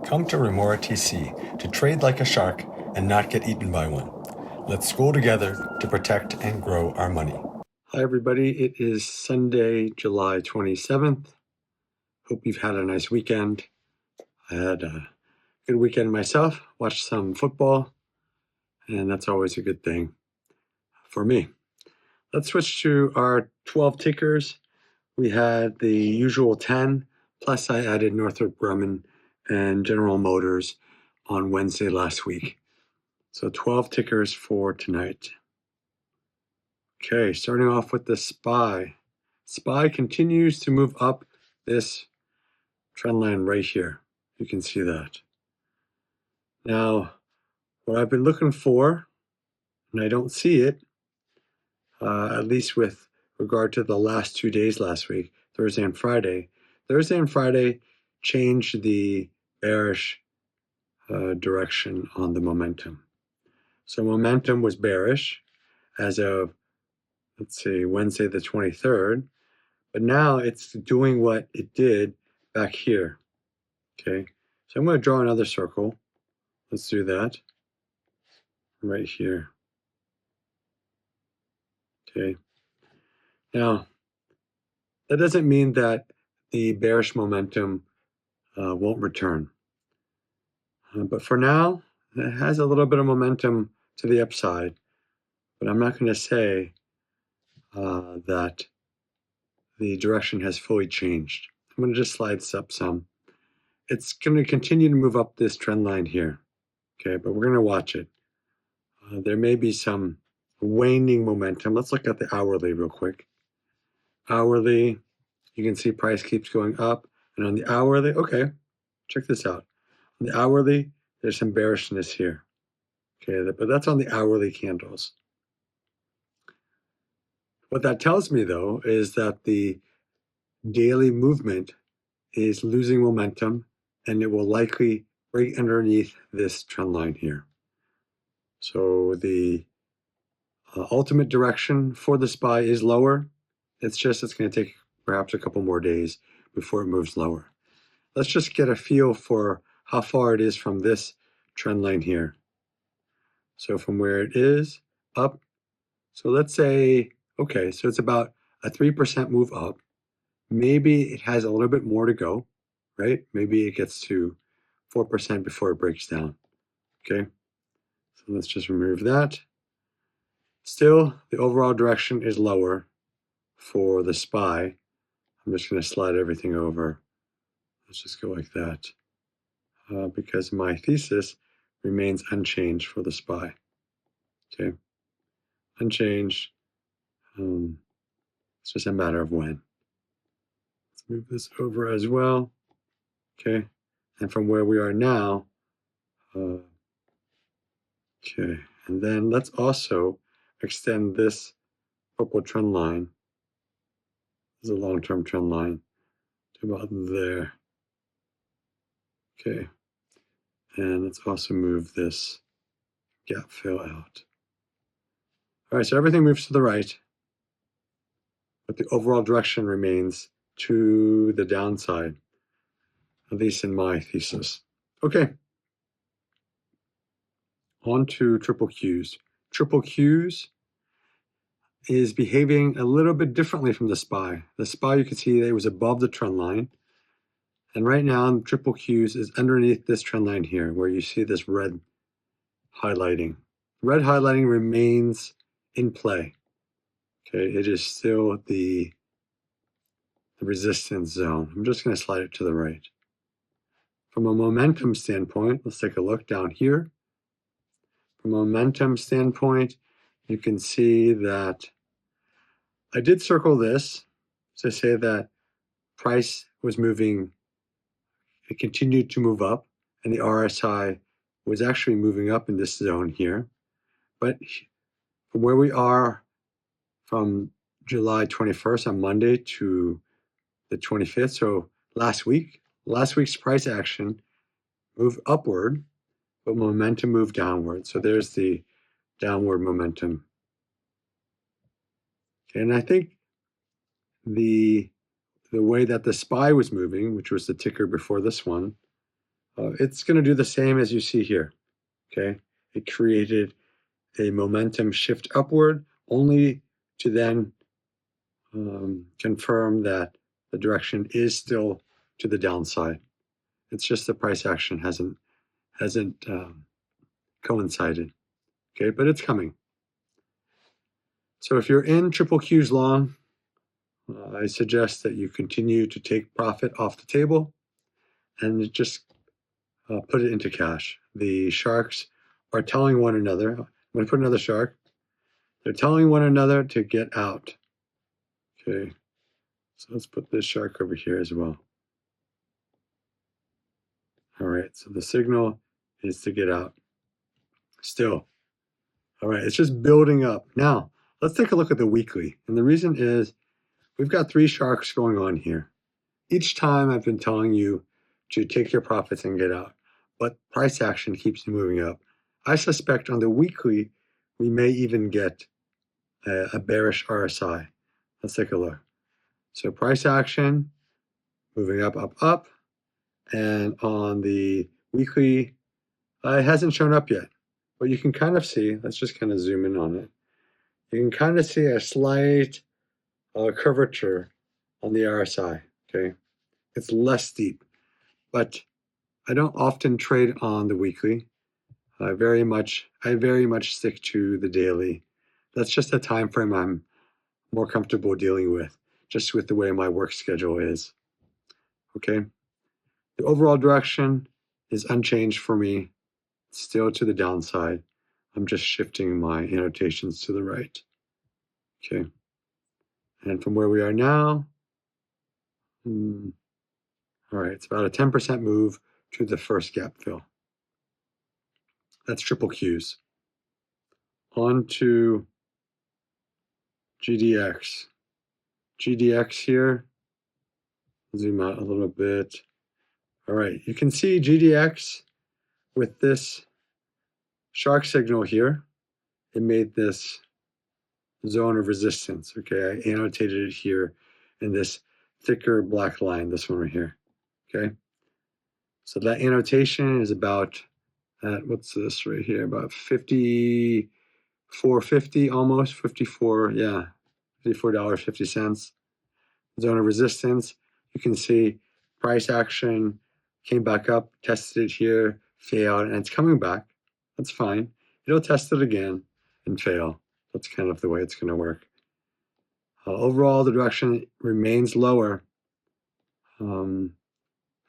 Come to Remora TC to trade like a shark and not get eaten by one. Let's school together to protect and grow our money. Hi, everybody. It is Sunday, July 27th. Hope you've had a nice weekend. I had a good weekend myself, watched some football, and that's always a good thing for me. Let's switch to our 12 tickers. We had the usual 10, plus I added Northrop Grumman and General Motors on Wednesday last week. So 12 tickers for tonight. Okay, starting off with the SPY. SPY continues to move up this trend line right here. You can see that. Now, what I've been looking for, and I don't see it, at least with regard to the last 2 days last week, Thursday and Friday. Thursday and Friday changed the bearish direction on the momentum. So momentum was bearish as of, let's see, Wednesday the 23rd, but now it's doing what it did back here. Okay, so I'm going to draw another circle. Let's do that right here. Okay, now that doesn't mean that the bearish momentum won't return. But for now, it has a little bit of momentum to the upside, but I'm not going to say that the direction has fully changed. I'm going to just slide this up some. It's going to continue to move up this trend line here, okay, but we're going to watch it. There may be some waning momentum. Let's look at the hourly real quick. Hourly, you can see price keeps going up, and on the hourly, okay, check this out. On the hourly, there's some bearishness here. Okay, but that's on the hourly candles. What that tells me, though, is that the daily movement is losing momentum, and it will likely break underneath this trend line here. So the ultimate direction for the SPY is lower. It's going to take perhaps a couple more days before it moves lower. Let's just get a feel for how far it is from this trend line here. So from where it is up, so let's say, okay, so it's about a 3% move up. Maybe it has a little bit more to go, right? Maybe it gets to 4% before it breaks down, okay? So let's just remove that. Still, the overall direction is lower for the SPY. I'm just going to slide everything over. Let's just go like that because my thesis remains unchanged for the SPY. Okay, unchanged. It's just a matter of when. Let's move this over as well. Okay, and from where we are now, okay, and then let's also extend this purple trend line. This is a long-term trend line to about there. Okay, and let's also move this gap fill out. All right, so everything moves to the right, but the overall direction remains to the downside, at least in my thesis. Okay, on to triple Qs. Triple Qs is behaving a little bit differently from the SPY. The SPY, you can see that it was above the trend line. And right now, triple Qs is underneath this trend line here, where you see this red highlighting. Red highlighting remains in play. Okay, it is still the resistance zone. I'm just going to slide it to the right. From a momentum standpoint, let's take a look down here. From a momentum standpoint, you can see that I did circle this to say that price was moving, it continued to move up, and the RSI was actually moving up in this zone here. But from where we are from July 21st on Monday to the 25th, so last week's price action moved upward, but momentum moved downward. So there's the downward momentum. Okay, and I think the way that the SPY was moving, which was the ticker before this one, it's going to do the same as you see here. Okay, it created a momentum shift upward, only to then confirm that the direction is still to the downside. It's just the price action hasn't coincided. Okay, but it's coming. So if you're in triple Qs long, I suggest that you continue to take profit off the table and just put it into cash. The sharks are telling one another, I'm going to put another shark, they're telling one another to get out. Okay, so let's put this shark over here as well. All right, so the signal is to get out. Still. All right, it's just building up. Now, let's take a look at the weekly. And the reason is we've got 3 sharks going on here. Each time I've been telling you to take your profits and get out, but price action keeps moving up. I suspect on the weekly, we may even get a bearish RSI. Let's take a look. So price action moving up, up, up. And on the weekly, it hasn't shown up yet, but you can kind of see, let's just kind of zoom in on it. You can kind of see a slight curvature on the RSI, okay? It's less steep, but I don't often trade on the weekly. I very much stick to the daily. That's just a time frame I'm more comfortable dealing with, just with the way my work schedule is, okay? The overall direction is unchanged for me, still to the downside. I'm just shifting my annotations to the right, okay? And from where we are now, all right, it's about a 10% move to the first gap fill. That's triple Qs. On to GDX. GDX here, zoom out a little bit. All right, you can see GDX with this shark signal here. It made this zone of resistance, okay? I annotated it here in this thicker black line, this one right here, okay? So that annotation is about, what's this right here, about 54.50 almost, 54, yeah, $54.50. Zone of resistance, you can see price action came back up, tested it here, failed, and it's coming back. That's fine. It'll test it again and fail. That's kind of the way it's going to work. Overall, the direction remains lower.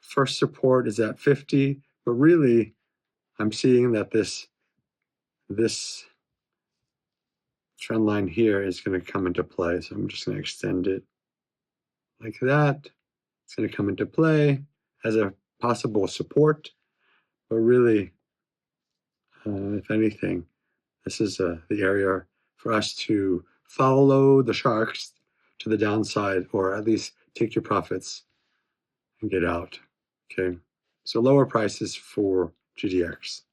First support is at 50, but really, I'm seeing that this trend line here is going to come into play. So I'm just going to extend it like that. It's going to come into play as a possible support, but really, if anything, this is the area for us to follow the sharks to the downside, or at least take your profits and get out, okay? So lower prices for GDX.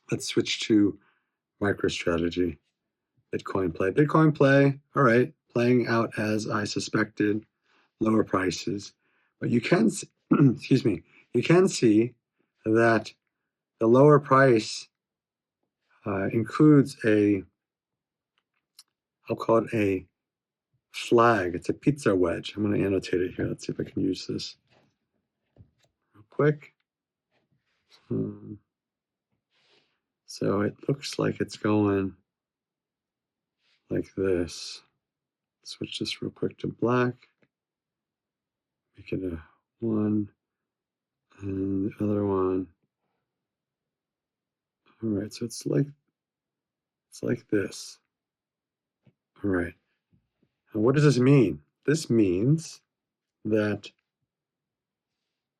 Let's switch to MicroStrategy. Bitcoin play. Bitcoin play, all right, playing out as I suspected, lower prices. But you can, excuse me, you can see that the lower price includes I'll call it a flag. It's a pizza wedge. I'm going to annotate it here. Let's see if I can use this real quick. So it looks like it's going like this. Switch this real quick to black. Make it a 1, and the other one. All right, so it's like this. All right. Now what does this mean? This means that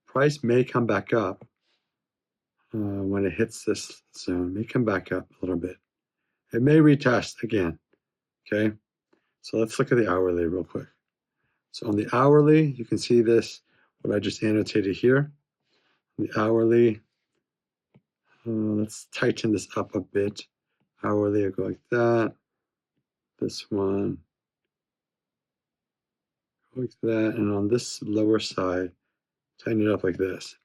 price may come back up when it hits this zone. May come back up a little bit. It may retest again. Okay. So let's look at the hourly real quick. So on the hourly, you can see this, what I just annotated here. The hourly, let's tighten this up a bit. Hourly, I go like that. This one, like that. And on this lower side, tighten it up like this.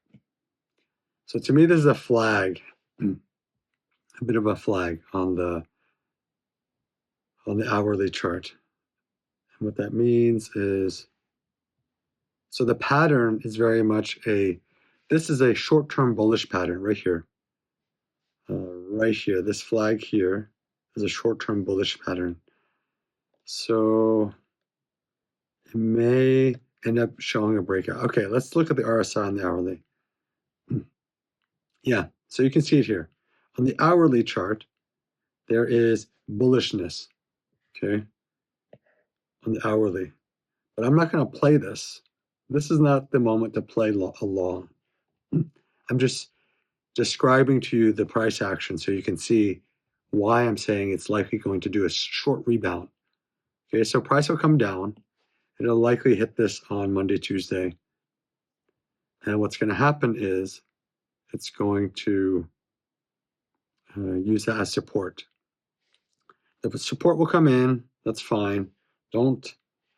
So to me, this is a flag, a bit of a flag on the hourly chart. And what that means is, so the pattern is very much this is a short-term bullish pattern right here. Right here, this flag here is a short-term bullish pattern. So it may end up showing a breakout. Okay, let's look at the RSI on the hourly. Yeah, so you can see it here. On the hourly chart, there is bullishness, okay, on the hourly. But I'm not going to play this. This is not the moment to play along. I'm just describing to you the price action so you can see why I'm saying it's likely going to do a short rebound. Okay, so price will come down. It'll likely hit this on Monday, Tuesday. And what's going to happen is it's going to use that as support. The support will come in. That's fine. I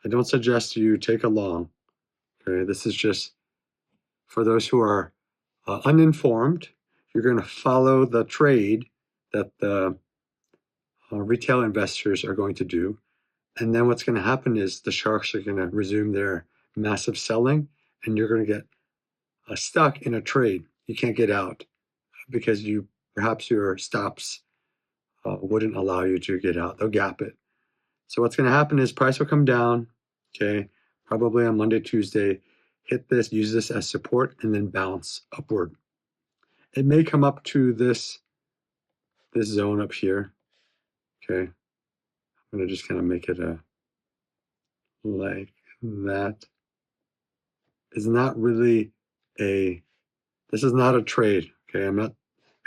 don't suggest you take a long. Okay, this is just for those who are uninformed. You're going to follow the trade that the retail investors are going to do. And then what's going to happen is the sharks are going to resume their massive selling, and you're going to get stuck in a trade. You can't get out because perhaps your stops wouldn't allow you to get out. They'll gap it. So what's going to happen is price will come down, okay, probably on Monday, Tuesday, hit this, use this as support, and then bounce upward. It may come up to this zone up here, okay. I'm going to just kind of make it like that. Is not really this is not a trade, okay. I'm not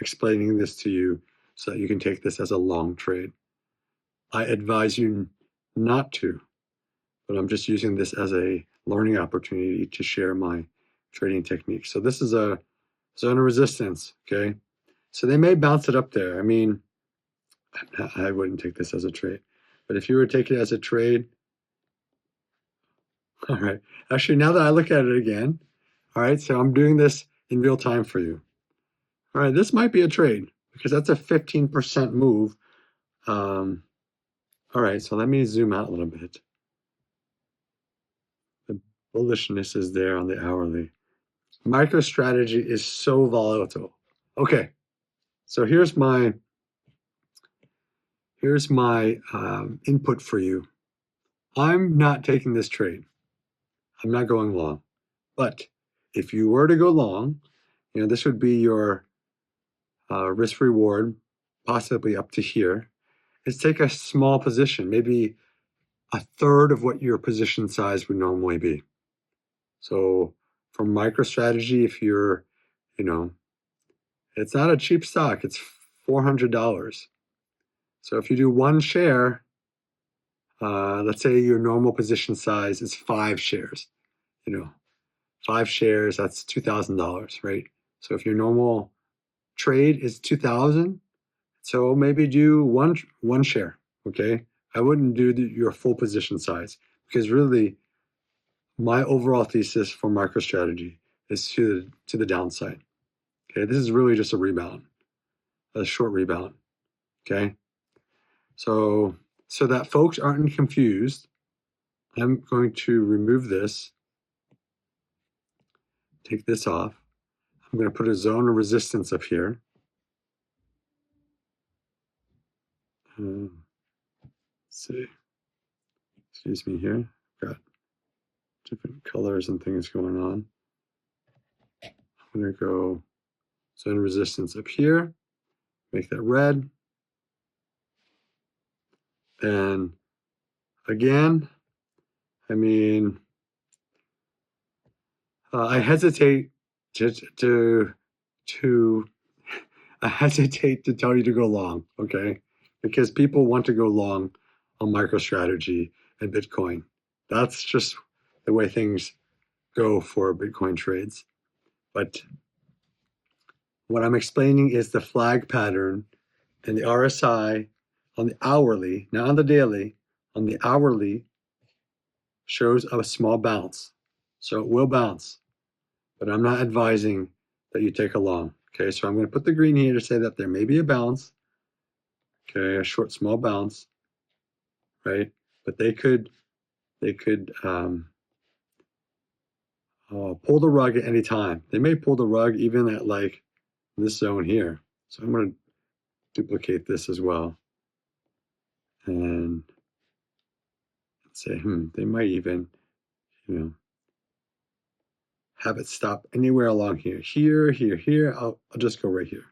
explaining this to you so that you can take this as a long trade. I advise you not to, but I'm just using this as a learning opportunity to share my trading techniques. So this is a zone of resistance, okay? So they may bounce it up there. I mean, I wouldn't take this as a trade, but if you were to take it as a trade, all right. Actually, now that I look at it again, all right, so I'm doing this in real time for you. All right, this might be a trade because that's a 15% move. All right, so let me zoom out a little bit. The bullishness is there on the hourly. MicroStrategy is so volatile. Okay, so here's my input for you. I'm not taking this trade. I'm not going long. But if you were to go long, this would be your risk reward, possibly up to here, is take a small position, maybe a third of what your position size would normally be. So for MicroStrategy, if you're, it's not a cheap stock, it's $400. So if you do one share, let's say your normal position size is 5 shares, 5 shares, that's $2,000, right? So if your normal trade is 2,000, so maybe do one share, okay? I wouldn't do your full position size because really my overall thesis for MicroStrategy is to the downside. Okay, this is really just a rebound, a short rebound. Okay, so that folks aren't confused, I'm going to remove this, take this off. I'm going to put a zone of resistance up here. Let's see. Excuse me here. Got different colors and things going on. I'm going to go zone of resistance up here. Make that red. And again, I mean, I hesitate to I hesitate to tell you to go long, okay? Because people want to go long on MicroStrategy and Bitcoin. That's just the way things go for Bitcoin trades. But what I'm explaining is the flag pattern and the RSI on the hourly, not on the daily, on the hourly shows a small bounce. So it will bounce, but I'm not advising that you take along. Okay, so I'm going to put the green here to say that there may be a bounce. Okay, a short, small bounce, right? But they could pull the rug at any time. They may pull the rug even at like this zone here. So I'm going to duplicate this as well. And say, they might even, have it stop anywhere along here. Here, here, here. I'll just go right here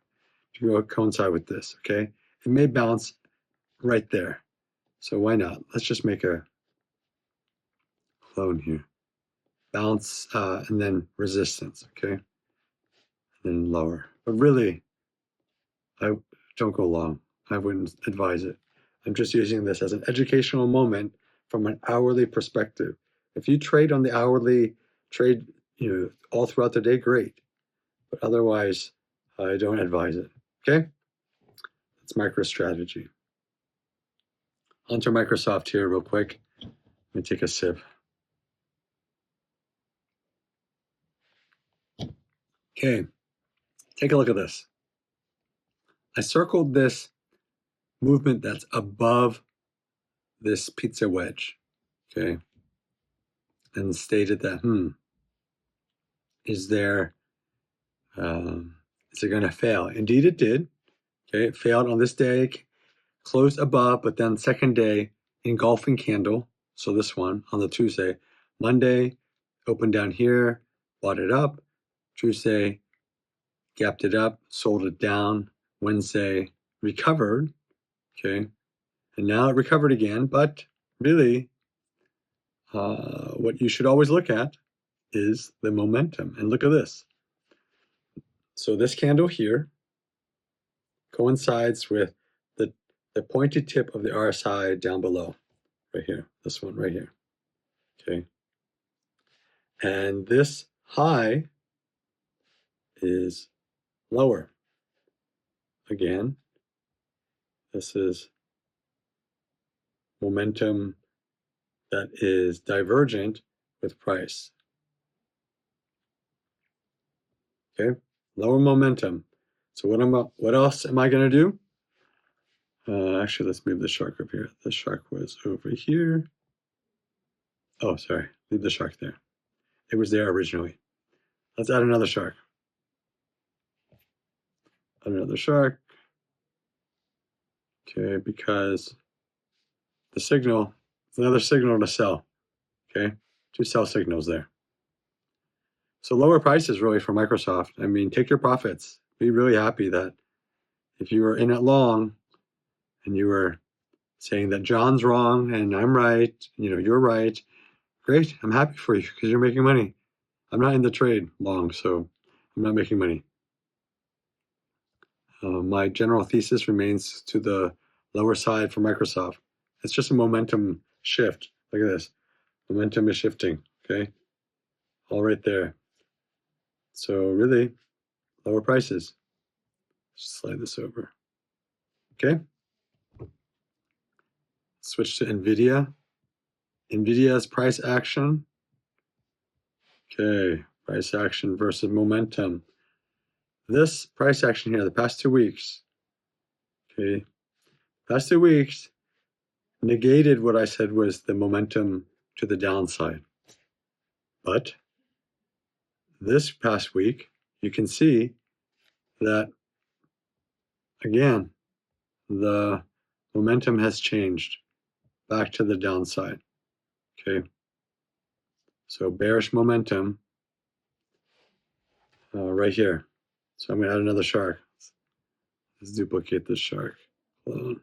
to go coincide with this, okay? It may bounce right there. So why not? Let's just make a clone here. Bounce and then resistance, okay? And then lower. But really, I don't go long. I wouldn't advise it. I'm just using this as an educational moment from an hourly perspective. If you trade on the hourly trade, all throughout the day, great. But otherwise, I don't advise it. Okay? That's MicroStrategy. Onto Microsoft here real quick. Let me take a sip. Okay, take a look at this. I circled this movement that's above this pizza wedge, okay? And stated that, is it going to fail? Indeed it did. Okay, it failed on this day, closed above, but then second day, engulfing candle. So this one on the Tuesday. Monday, opened down here, bought it up. Tuesday, gapped it up, sold it down. Wednesday, recovered. Okay, and now it recovered again. But really, what you should always look at is the momentum. And look at this. So this candle here coincides with the pointed tip of the RSI down below, right here, this one right here, okay? And this high is lower. Again, this is momentum that is divergent with price. Okay, lower momentum. So what else am I going to do? Actually, let's move the shark up here. The shark was over here. Oh, sorry, leave the shark there. It was there originally. Let's add another shark. Add another shark. Okay, because the signal, it's another signal to sell. Okay, 2 sell signals there. So lower prices really for Microsoft. I mean, take your profits. Be really happy that if you were in it long and you were saying that John's wrong and I'm right, you're right, great. I'm happy for you because you're making money. I'm not in the trade long, so I'm not making money. My general thesis remains to the lower side for Microsoft. It's just a momentum shift. Look at this. Momentum is shifting, okay? All right there. So really, lower prices. Just slide this over. Okay? Switch to NVDA. NVIDIA's price action. Okay, price action versus momentum. This price action here, the past 2 weeks, okay, past 2 weeks negated what I said was the momentum to the downside. But this past week, you can see that, again, the momentum has changed back to the downside, okay? So bearish momentum right here. So I'm going to add another shark. Let's duplicate this shark. Clone.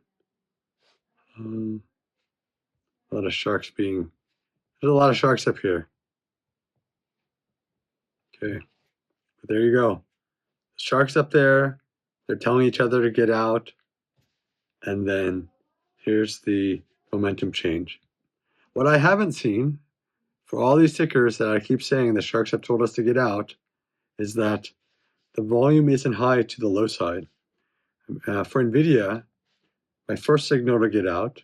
A lot of sharks there's a lot of sharks up here. Okay, but there you go. The sharks up there, they're telling each other to get out. And then here's the momentum change. What I haven't seen for all these tickers that I keep saying the sharks have told us to get out is that the volume isn't high to the low side. For NVIDIA, my first signal to get out,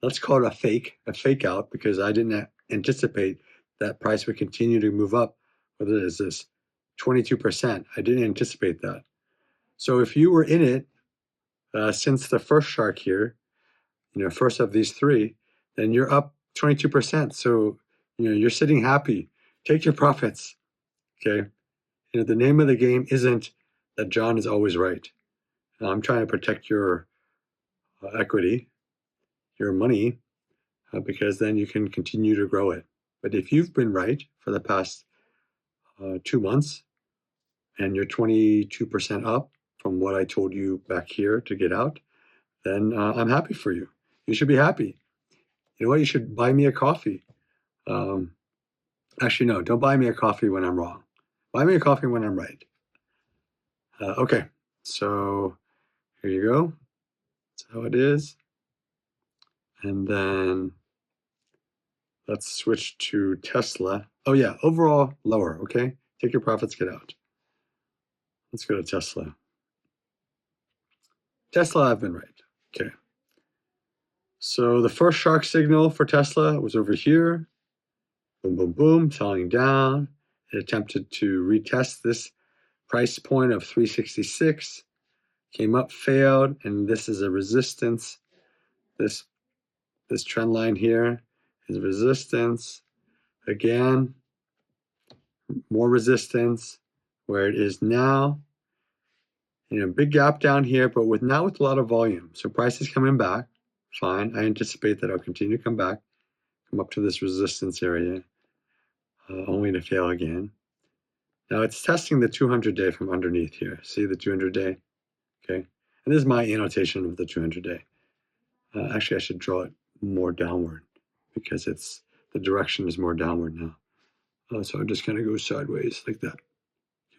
let's call it a fake out, because I didn't anticipate that price would continue to move up. What is this? 22%. I didn't anticipate that. So if you were in it since the first shark here, first of these three, then you're up 22%. So, you're sitting happy. Take your profits, okay? The name of the game isn't that John is always right. I'm trying to protect your equity, your money, because then you can continue to grow it. But if you've been right for the past 2 months and you're 22% up from what I told you back here to get out, then I'm happy for you. You should be happy. You know what? You should buy me a coffee. Actually, no, don't buy me a coffee when I'm wrong. Buy me a coffee when I'm right. Okay, so here you go. That's how it is. And then let's switch to Tesla. Oh yeah, overall lower, okay? Take your profits, get out. Let's go to Tesla. Tesla, I've been right. Okay. So the first shark signal for Tesla was over here. Boom, boom, boom, selling down. It attempted to retest this price point of 366. Came up, failed, and this is a resistance. This trend line here is resistance. Again, more resistance where it is now. Big gap down here, but now with a lot of volume. So price is coming back. Fine. I anticipate that it'll continue to come back, come up to this resistance area, only to fail again. Now it's testing the 200-day from underneath here. See the 200-day? Okay. And this is my annotation of the 200-day. Actually, I should draw it more downward because the direction is more downward now. So I'm just going to go sideways like that.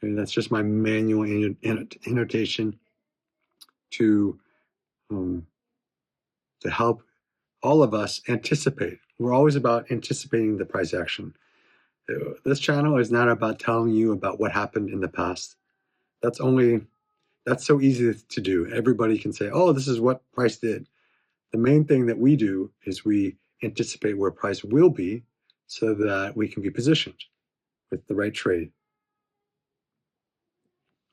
Okay, that's just my manual annotation to help all of us anticipate. We're always about anticipating the price action. This channel is not about telling you about what happened in the past. That's so easy to do. Everybody can say, oh, this is what price did. The main thing that we do is we anticipate where price will be so that we can be positioned with the right trade.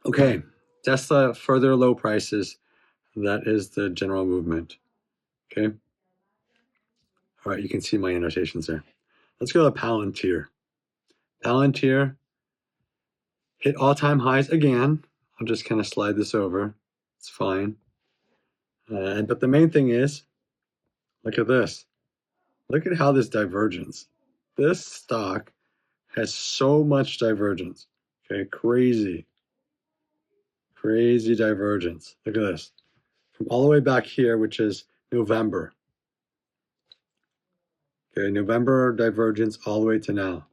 Okay, Tesla, further low prices. That is the general movement. Okay. All right, you can see my annotations there. Let's go to Palantir. Palantir hit all-time highs again. I'll just kind of slide this over. It's fine. But the main thing is, look at this. Look at how this divergence. This stock has so much divergence. Okay, crazy divergence. Look at this. From all the way back here, which is November. Okay, November divergence all the way to now.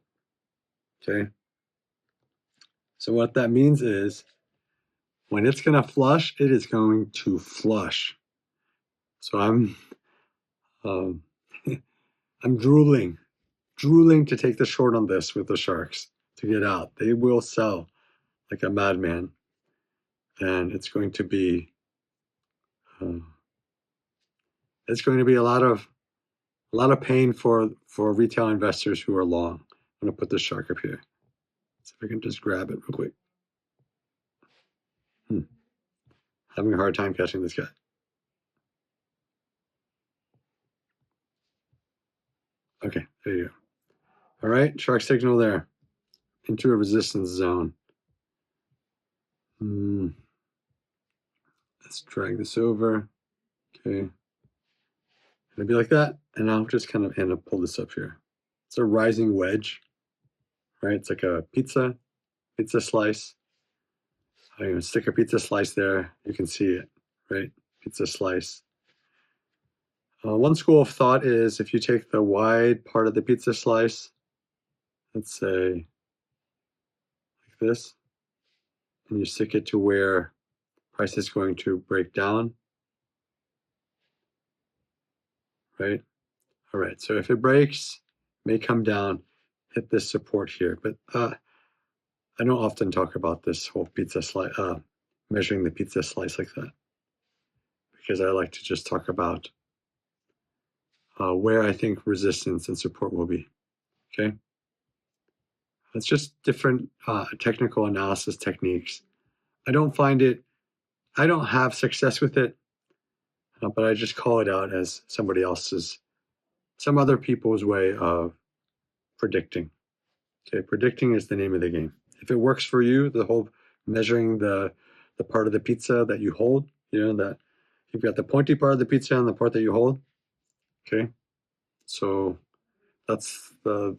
Okay. So what that means is when it's going to flush, it is going to flush. So I'm drooling to take the short on this with the sharks to get out. They will sell like a madman, and it's going to be a lot of pain for retail investors who are long. I'm going to put the shark up here. See if I can just grab it real quick. Having a hard time catching this guy. Okay, there you go. All right, shark signal there. Into a resistance zone. Let's drag this over. Okay. It'll be like that, and I'll just kind of pull this up here. It's a rising wedge, right? It's like a pizza slice. I'm going to stick a pizza slice there. You can see it, right? Pizza slice. One school of thought is if you take the wide part of the pizza slice, let's say like this, and you stick it to where price is going to break down, right? All right, so if it breaks, it may come down, hit this support here, but I don't often talk about this whole pizza slice, measuring the pizza slice like that, because I like to just talk about where I think resistance and support will be, okay? It's just different technical analysis techniques. I don't have success with it, but I just call it out as some other people's way of predicting. Okay, predicting is the name of the game. If it works for you, the whole measuring the part of the pizza that you hold, that you've got the pointy part of the pizza and the part that you hold. Okay, so that's the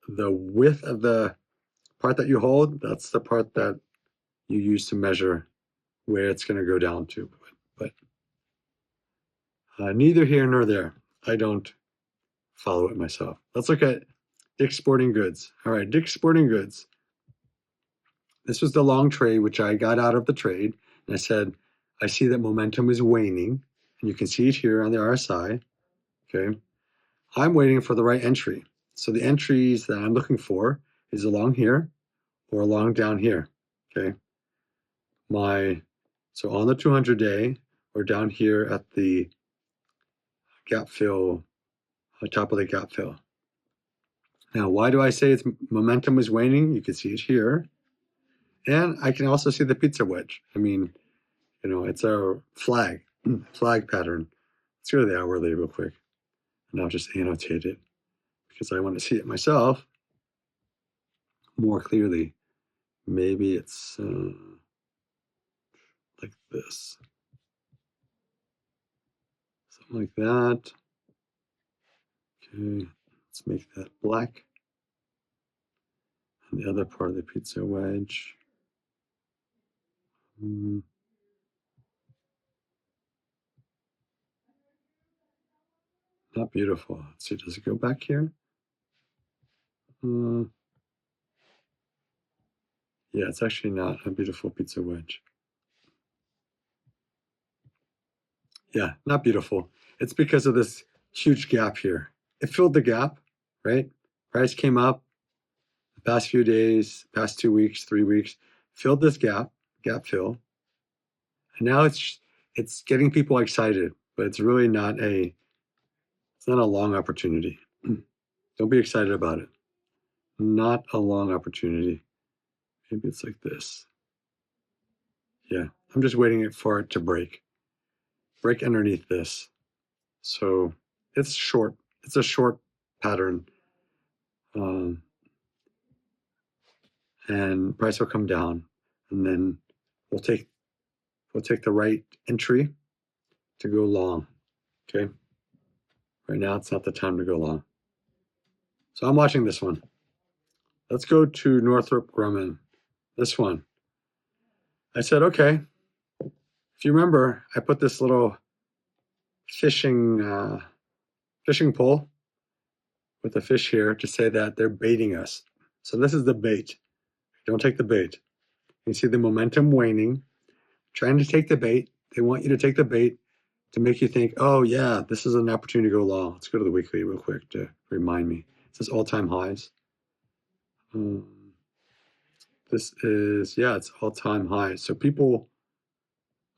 width of the part that you hold. That's the part that you use to measure where it's going to go down to. But neither here nor there. I don't follow it myself. Let's look at Dick's Sporting Goods. All right, Dick's Sporting Goods. This was the long trade, which I got out of the trade. And I said, I see that momentum is waning. And you can see it here on the RSI. Okay. I'm waiting for the right entry. So the entries that I'm looking for is along here or along down here. Okay. So on the 200-day or down here at the gap fill, top of the gap fill. Now, why do I say its momentum is waning? You can see it here. And I can also see the pizza wedge. I mean, it's a flag pattern. Let's go to the hourly real quick. And I'll just annotate it because I want to see it myself more clearly. Maybe it's like this. Something like that. Okay, let's make that black. And the other part of the pizza wedge. Not beautiful. Let's see, does it go back here? Yeah, it's actually not a beautiful pizza wedge. Yeah, not beautiful. It's because of this huge gap here. It filled the gap, right? Price came up the past few days, past 2 weeks, 3 weeks, filled this gap fill. And now it's getting people excited, but it's really not a long opportunity. Don't be excited about it. Not a long opportunity. Maybe it's like this. Yeah, I'm just waiting for it to break underneath this. So it's short. It's a short pattern. And price will come down. And then we'll take the right entry to go long. Okay. Right now, it's not the time to go long. So I'm watching this one. Let's go to Northrop Grumman. This one. I said, okay. If you remember, I put this little fishing pole with a fish here to say that they're baiting us. So this is the bait. Don't take the bait. You see the momentum waning, trying to take the bait. They want you to take the bait to make you think, oh yeah, this is an opportunity to go long. Let's go to the weekly real quick to remind me. It says all-time highs. This is, yeah, it's all-time highs. So people,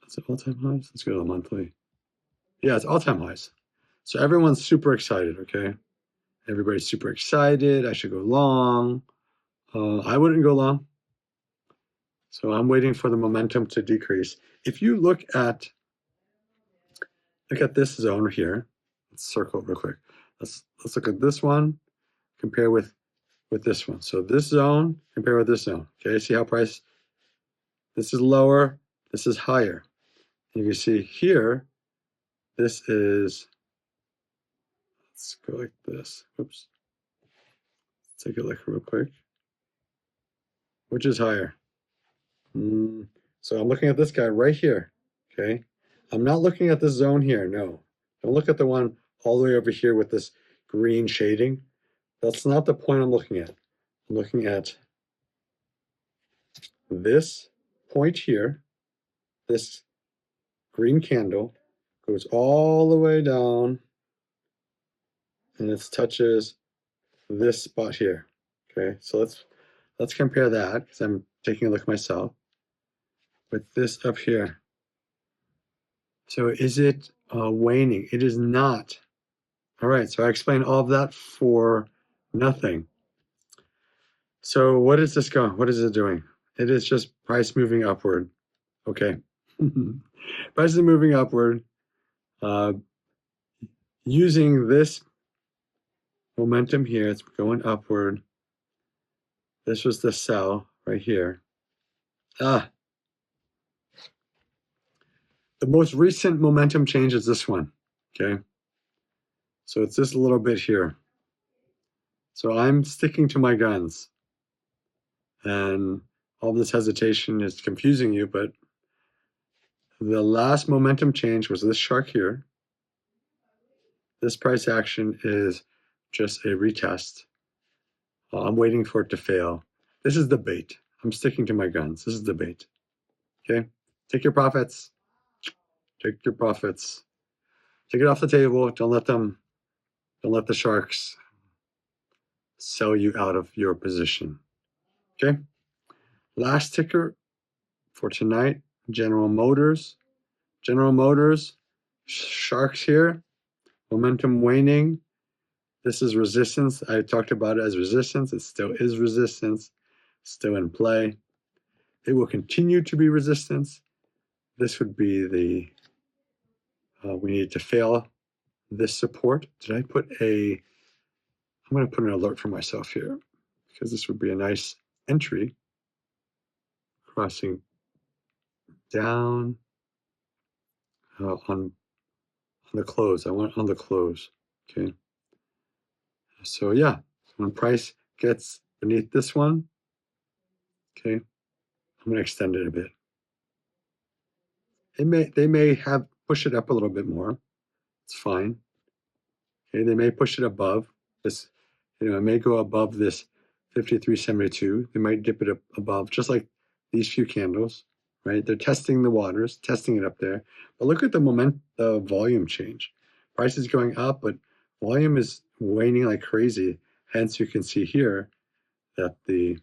is it all-time highs? Let's go to the monthly. Yeah, it's all-time highs. So everyone's super excited, okay? Everybody's super excited. I should go long. I wouldn't go long. So I'm waiting for the momentum to decrease. If you look at this zone here, let's circle it real quick. Let's look at this one, compare with this one. So this zone, compare with this zone. Okay, see how price, this is lower, this is higher. And you can see here, this is, let's go like this. Oops. Let's take a look real quick. Which is higher? So I'm looking at this guy right here, okay? I'm not looking at this zone here, no. Don't look at the one all the way over here with this green shading. That's not the point I'm looking at. I'm looking at this point here. This green candle goes all the way down and it touches this spot here, okay? So let's compare that because I'm taking a look myself with this up here. So is it waning? It is not. All right, so I explained all of that for nothing. So what is this going? What is it doing? It is just price moving upward. Okay. Price is moving upward. Using this momentum here, it's going upward. This was the sell right here. The most recent momentum change is this one. Okay. So it's this little bit here. So I'm sticking to my guns. And all this hesitation is confusing you, but the last momentum change was this shark here. This price action is just a retest. I'm waiting for it to fail. This is the bait. I'm sticking to my guns. This is the bait. Okay? Take your profits. Take your profits. Take it off the table. Don't let the sharks sell you out of your position. Okay? Last ticker for tonight, General Motors. General Motors, sharks here. Momentum waning. This is resistance. I talked about it as resistance. It still is resistance. Still in play. It will continue to be resistance. This would be the, we need to fail this support. Did I put I'm going to put an alert for myself here because this would be a nice entry. Crossing down on the close. I want on the close. Okay. So yeah, when price gets beneath this one, okay, I'm going to extend it a bit. They may have push it up a little bit more. It's fine. Okay, they may push it above this. It may go above this 53.72. They might dip it up above, just like these few candles, right? They're testing the waters, testing it up there. But look at the volume change. Price is going up, but volume is waning like crazy. Hence, you can see here that the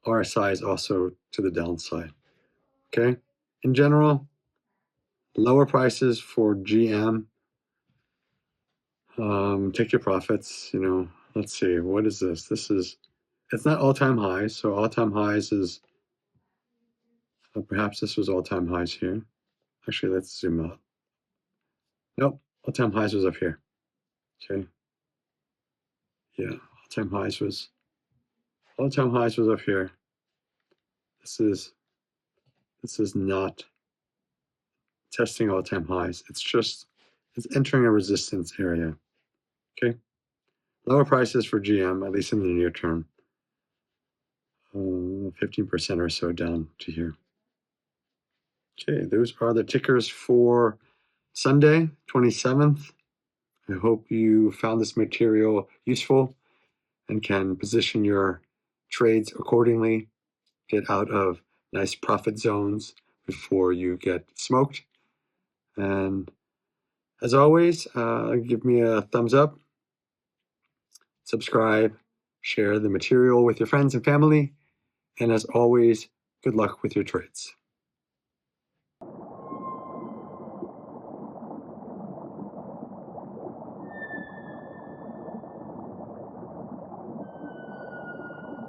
RSI is also to the downside. Okay. In general, lower prices for GM. Take your profits. Let's see. What is this? It's not all-time highs. So all-time highs is perhaps this was all-time highs here. Actually, let's zoom out. Nope. All-time highs was up here. Okay. Yeah. All-time highs was up here. This is not testing all-time highs. It's entering a resistance area. Okay. Lower prices for GM, at least in the near term. 15% or so down to here. Okay, those are the tickers for Sunday, 27th. I hope you found this material useful and can position your trades accordingly. Get out of nice profit zones before you get smoked. And as always, give me a thumbs up, subscribe, share the material with your friends and family. And as always, good luck with your trades.